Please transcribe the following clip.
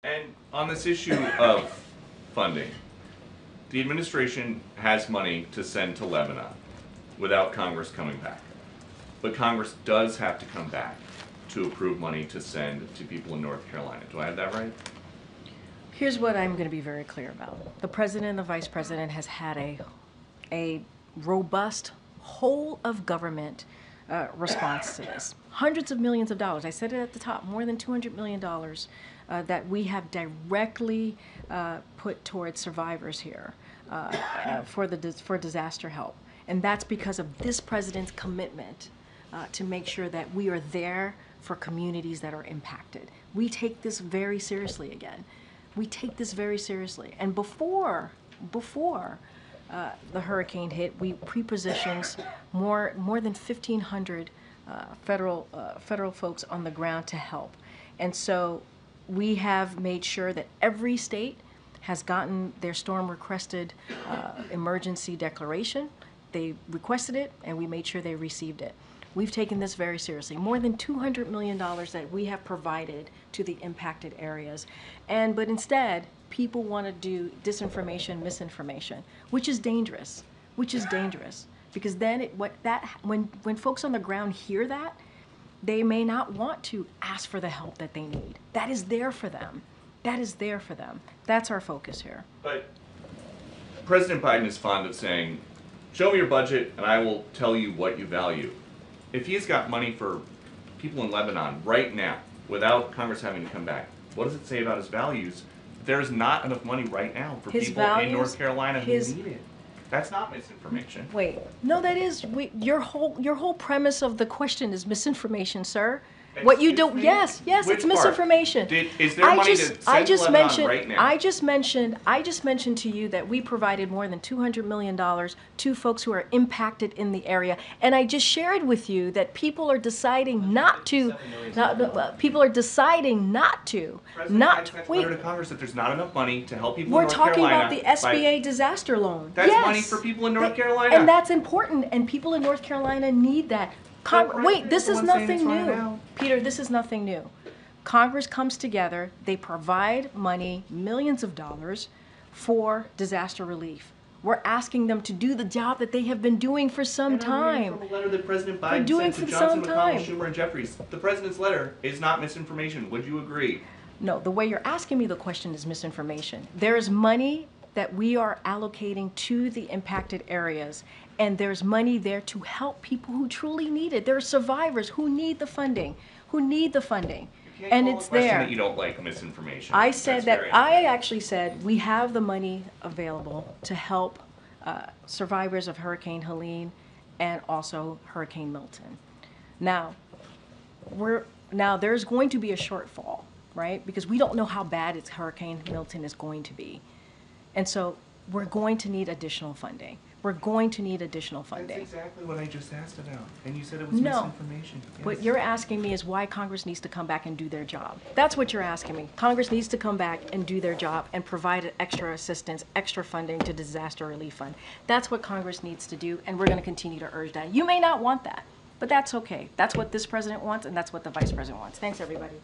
And on this issue of funding, the administration has money to send to Lebanon without Congress coming back. But Congress does have to come back to approve money to send to people in North Carolina. Do I have that right? Here's what I'm going to be very clear about. The president and the vice president has had a robust whole of government response to this. Hundreds of millions of dollars. I said it at the top, more than $200 million that we have directly put towards survivors here for disaster help. And that's because of this president's commitment to make sure that we are there for communities that are impacted. We take this very seriously again. We take this very seriously. And before the hurricane hit, we pre-positioned more than 1,500 federal folks on the ground to help. And so we have made sure that every state has gotten their storm requested emergency declaration. They requested it, and we made sure they received it. We've taken this very seriously. More than $200 million that we have provided to the impacted areas. But instead, people want to do disinformation, misinformation, which is dangerous, because then when folks on the ground hear that, they may not want to ask for the help that they need. That is there for them. That's our focus here. But President Biden is fond of saying, show me your budget and I will tell you what you value. If he's got money for people in Lebanon right now, without Congress having to come back, what does it say about his values? There's not enough money right now for people in North Carolina who need it. That's not misinformation. Wait, no, that is your whole premise of the question is misinformation, sir. What you do? Yes, it's misinformation. Is there money to send to Lebanon right now? I just mentioned to you that we provided more than $200 million to folks who are impacted in the area, and I just shared with you that people are deciding not to. People are deciding not to. Not wait. To Congress that there's not enough money to help people in North Carolina. We're talking about the SBA disaster loan. That's money for people in North Carolina, and that's important. And people in North Carolina need that. Wait, this is nothing new. Peter, this is nothing new. Congress comes together, they provide money, millions of dollars, for disaster relief. We're asking them to do the job that they have been doing for some time. From a letter that President Biden sent to Johnson, McConnell, Schumer, and Jeffries. The president's letter is not misinformation. Would you agree? No, the way you're asking me the question is misinformation. There is money that we are allocating to the impacted areas, and there's money there to help people who truly need it. There are survivors who need the funding, and it's there. That you don't like misinformation. I said that. I actually said we have the money available to help survivors of Hurricane Helene and also Hurricane Milton. Now, there's going to be a shortfall, right? Because we don't know how bad Hurricane Milton is going to be. And so we're going to need additional funding. That's exactly what I just asked about. And you said it was misinformation. Yes. What you're asking me is why Congress needs to come back and do their job. That's what you're asking me. Congress needs to come back and do their job and provide extra assistance, extra funding to disaster relief fund. That's what Congress needs to do, and we're going to continue to urge that. You may not want that, but that's okay. That's what this president wants, and that's what the vice president wants. Thanks, everybody.